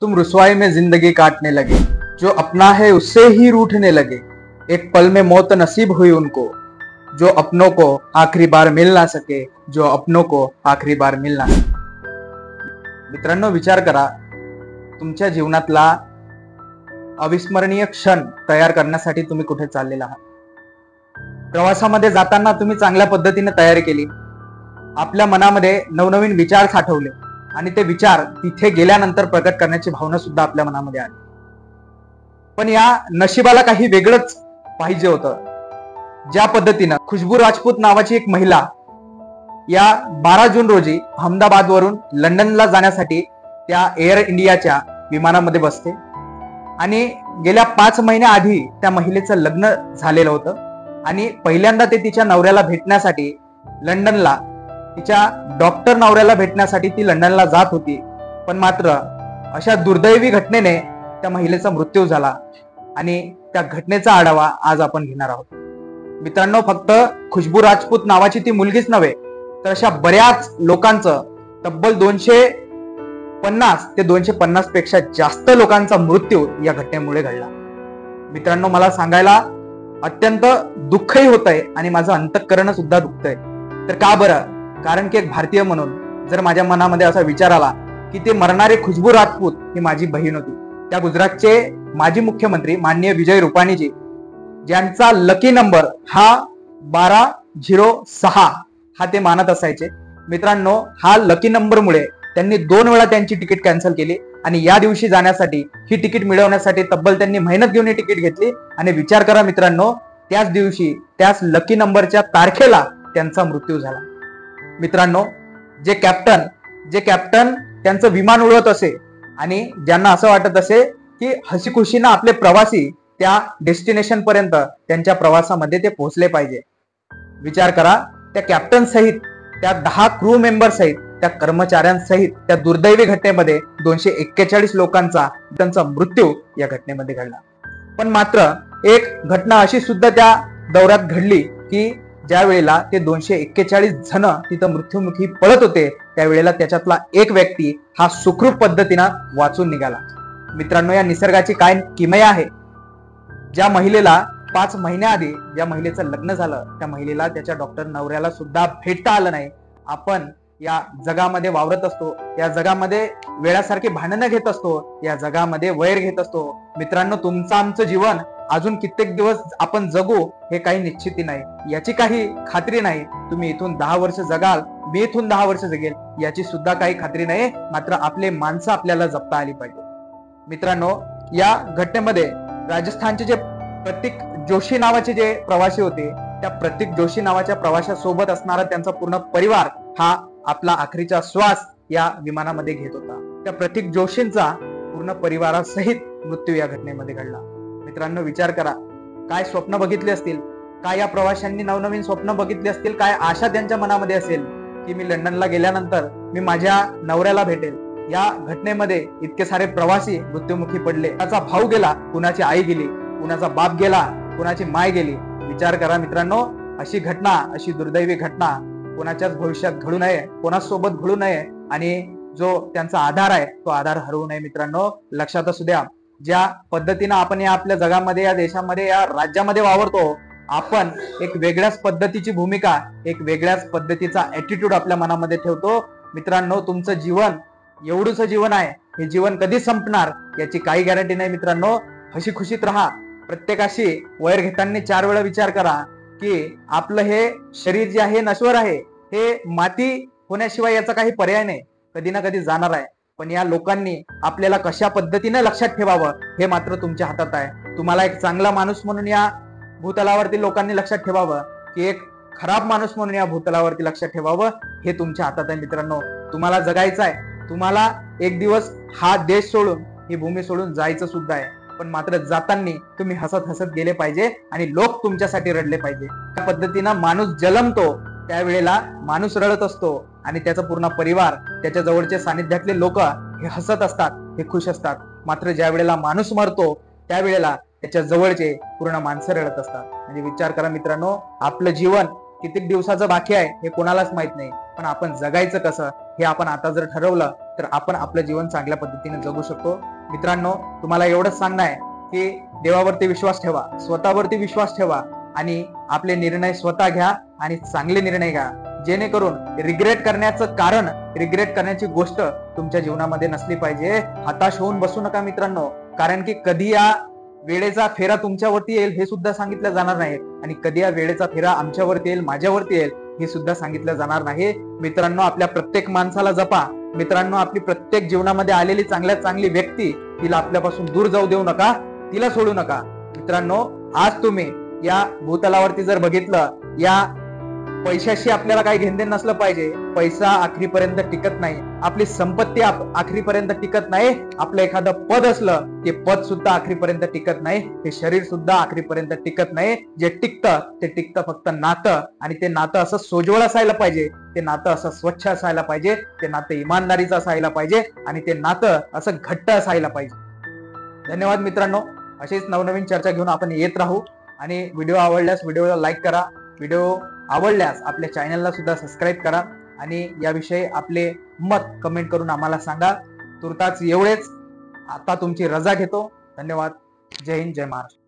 तुम रुसवाई में जिंदगी काटने लगे, जो अपना है उससे ही रूठने लगे। एक पल में मौत नसीब हुई उनको, जो अपनों को आखिरी बार मिल ना सके, जो अपनों को आखिरी बार मिल ना सके। मित्रांनो, विचार करा, तुमच्या जीवनातला अविस्मरणीय क्षण तयार करण्यासाठी तुम्ही कुठे चाललेला आहात। प्रवासामध्ये जाताना तुम्ही चांगल्या पद्धतीने तयारी केली, आपल्या मनामध्ये नवनवीन विचार साठवले आणि ते विचार तिथे गेल्यानंतर प्रकट करण्याची भावना सुद्धा आपल्या मनामध्ये आली। पण या नशिबाला काही वेगळंच पाहिजे होतं। ज्या पद्धतीनं खुशबू राजपूत नावाची एक महिला या 12 जून रोजी अहमदाबाद वरून लंडनला जाण्यासाठी त्या एअर इंडियाच्या विमानामध्ये बसते आणि गेल्या 5 महिन्याआधी त्या महिलेचं लग्न झालेलं होतं आणि पहिल्यांदा ते तिच्या नवऱ्याला भेटण्यासाठी लंडनला, तिच्या डॉक्टर नवऱ्याला भेटण्यासाठी ती लंडनला जात होती। पण मात्र अशा दुर्दैवी घटनेने त्या महिलेचा मृत्यू झाला आणि त्या घटनेचा आढावा आज आपण घेणार आहोत। मित्रांनो, फक्त खुशबू राजपूत नावाची ती मुलगीच नव्हे, तर अशा बऱ्याच लोकांचं, तब्बल 250 ते 250 पेक्षा जास्त लोकांचा मृत्यू या घटनेमुळे घडला। मित्रांनो, मला सांगायला अत्यंत दुःखही होतंय आणि माझं अंतःकरण सुद्धा दुखतंय। तर का बरं? कारण की एक भारतीय म्हणून जर माझ्या मनामध्ये असा विचार आला की ते मरणारे खुशबू राजपूत ही माझी बहीण होती। त्या गुजरातचे माजी मुख्यमंत्री माननीय विजय रुपाणीजी, ज्यांचा लकी नंबर हा 1206 हा ते मानत असायचे। मित्रांनो, हा लकी नंबरमुळे त्यांनी 2 वेळा त्यांची तिकीट कॅन्सल केली आणि या दिवशी जाण्यासाठी, ही तिकीट मिळवण्यासाठी तब्बल त्यांनी मेहनत घेऊन ही तिकीट घेतली। आणि विचार करा मित्रांनो, त्याच दिवशी, त्याच लकी नंबरच्या तारखेला त्यांचा मृत्यू झाला। मित्रांनो, जे कॅप्टन त्यांचं विमान उडवत असे आणि ज्यांना असं वाटत असे की हसीखुशीनं आपले प्रवासी त्या डेस्टिनेशन पर्यंत त्यांच्या प्रवासामध्ये ते पोहोचले पाहिजे। विचार करा, त्या कॅप्टन सहित, त्या 10 क्रू मेंबर सहित, त्या कर्मचाऱ्यांसहित त्या दुर्दैवी घटनेमध्ये 241 लोकांचा त्यांचा मृत्यू या घटनेमध्ये घडला। पण मात्र एक घटना अशी सुद्धा त्या दौऱ्यात घडली की ज्या वेळेला ते 241 जण तिथं मृत्युमुखी पडत होते, त्यावेळेला त्याच्यातला एक व्यक्ती हा सुखरूप पद्धतीनं वाचून निघाला। मित्रांनो, या निसर्गाची काय किमया आहे। ज्या महिलेला 5 महिन्याआधी ज्या महिलेचं लग्न झालं, त्या महिलेला त्याच्या डॉक्टर नवऱ्याला सुद्धा भेटता आलं नाही। आपण या जगामध्ये वावरत असतो, या जगामध्ये वेळासारखी भांडणं घेत असतो, या जगामध्ये वैर घेत असतो। मित्रांनो, तुमचं आमचं जीवन अजून कित्येक दिवस आपण जगू हे काही निश्चिती नाही, याची काही खात्री नाही। तुम्ही इथून 10 वर्ष जगाल, मी इथून 10 वर्ष जगेल, याची सुद्धा काही खात्री नाही। मात्र आपले माणसं आपल्याला जपता आली पाहिजे। मित्रांनो, या घटनेमध्ये राजस्थानचे जे प्रतीक जोशी नावाचे जे प्रवासी होते, त्या प्रतीक जोशी नावाच्या प्रवाशासोबत असणारा त्यांचा पूर्ण परिवार हा आपला अखेरचा श्वास या विमानामध्ये घेत होता। त्या प्रतीक जोशींचा पूर्ण परिवारासहित मृत्यू या घटनेमध्ये घडला। मित्रांनो, विचार करा, काय स्वप्न बघितले असतील, काय या प्रवाशांनी नवनवीन स्वप्न बघितली असतील, काय आशा त्यांच्या मनामध्ये असेल की मी लंडनला गेल्यानंतर मी माझ्या नवऱ्याला भेटेल। या घटनेमध्ये इतके सारे प्रवासी मृत्युमुखी पडले, कुणाचा भाऊ गेला, कुणाची आई गेली, कुणाचा बाप गेला, कुणाची माय गेली। विचार करा मित्रांनो, अशी घटना, अशी दुर्दैवी घटना कोणाच्याच भविष्यात घडू नये, कोणासोबत घडू नये आणि जो त्यांचा आधार आहे तो आधार हरवू नये। मित्रांनो, लक्षात असू द्या, ज्या पद्धतीनं आपण या आपल्या जगामध्ये, या देशामध्ये, या राज्यामध्ये वावरतो, आपण एक वेगळ्याच पद्धतीची भूमिका, एक वेगळ्याच पद्धतीचा ऍटिट्यूड आपल्या मनामध्ये ठेवतो। मित्रांनो, तुमचं जीवन एवढंच जीवन आहे, हे जीवन कधी संपणार याची काही गॅरंटी नाही। मित्रांनो, हसी खुशीत राहा। प्रत्येकाशी वैर घेताना 4 वेळा विचार करा की आपलं हे शरीर जे आहे नश्वर आहे, हे माती होण्याशिवाय याचा काही पर्याय नाही, कधी ना कधी जाणार आहे। पण या लोकांनी आपल्याला कशा पद्धतीने लक्षात ठेवावं हे मात्र तुमच्या हातात आहे। तुम्हाला एक चांगला माणूस म्हणून या भूतलावरती लोकांनी लक्षात ठेवावं की एक खराब माणूस म्हणून या भूतलावरती लक्षात ठेवावं, हे तुमच्या हातात आहे। मित्रांनो, तुम्हाला जगायचं आहे, तुम्हाला एक दिवस हा देश सोडून, ही भूमी सोडून जायचं सुद्धा आहे। पण मात्र जाताना तुम्ही हसत हसत गेले पाहिजे आणि लोक तुमच्यासाठी रडले पाहिजे। त्या पद्धतीनं माणूस जन्मतो त्यावेळेला माणूस रडत असतो आणि त्याचा पूर्ण परिवार, त्याच्या जवळचे सानिध्यातले लोक हे हसत असतात, हे खुश असतात। मात्र ज्या वेळेला माणूस मरतो त्यावेळेला त्याच्या जवळचे पूर्ण माणसं रडत असतात। म्हणजे विचार करा मित्रांनो, आपलं जीवन किती दिवसाचं बाकी आहे हे कोणालाच माहित नाही, पण आपण जगायचं कसं हे आपण आता जर ठरवलं तर आपण आपलं जीवन चांगल्या पद्धतीने जगू शकतो. मित्रांनो, तुम्हाला एवढंच सांगणं आहे की देवावरती विश्वास ठेवा, स्वतःवरती विश्वास ठेवा आणि आपले निर्णय स्वतः घ्या आणि चांगले निर्णय घ्या, जेणेकरून रिग्रेट करण्याची गोष्ट तुमच्या जीवनामध्ये नसली पाहिजे. हताश होऊन बसू नका मित्रांनो, कारण की कधी या वेळेचा फेरा तुमच्यावरती येईल हे सुद्धा सांगितलं जाणार नाही आणि कधी या वेळेचा फेरा आमच्यावरती येईल, माझ्यावरती येईल हे सुद्धा सांगितलं जाणार नाही. मित्रांनो, आपल्या प्रत्येक माणसाला जपा. मित्रांनो, आपली प्रत्येक जीवनामध्ये आलेली चांगल्यात चांगली व्यक्ती तिला आपल्यापासून दूर जाऊ देऊ नका, तिला सोडू नका. मित्रांनो, आज तुम्ही या भूतलावरती जर बघितलं, या पैशाशी आपल्याला काही घेणदेण नसलं पाहिजे. पैसा आखरीपर्यंत टिकत नाही, आपली संपत्ती आखरीपर्यंत टिकत नाही, आपलं एखादं पद असलं ते पद सुद्धा आखरीपर्यंत टिकत नाही, हे शरीर सुद्धा आखरीपर्यंत टिकत नाही. जे टिकतं फक्त नातं, आणि ते नातं असं सोज्वळ असायला पाहिजे, ते नातं असं स्वच्छ असायला पाहिजे, ते नातं इमानदारीचं असायला पाहिजे आणि ते नातं असं घट्ट असायला पाहिजे. धन्यवाद मित्रांनो. अशीच नवनवीन चर्चा घेऊन आपण येत राहू आणि व्हिडिओ आवडल्यास व्हिडिओला लाईक करा, व्हिडिओ आवडल्यास आपल्या चॅनलला सुद्धा सबस्क्राईब करा आणि याविषयी आपले मत कमेंट करून आम्हाला सांगा. तुर्तास एवढेच. आता तुमची रजा घेतो. धन्यवाद. जय हिंद, जय महाराष्ट्र.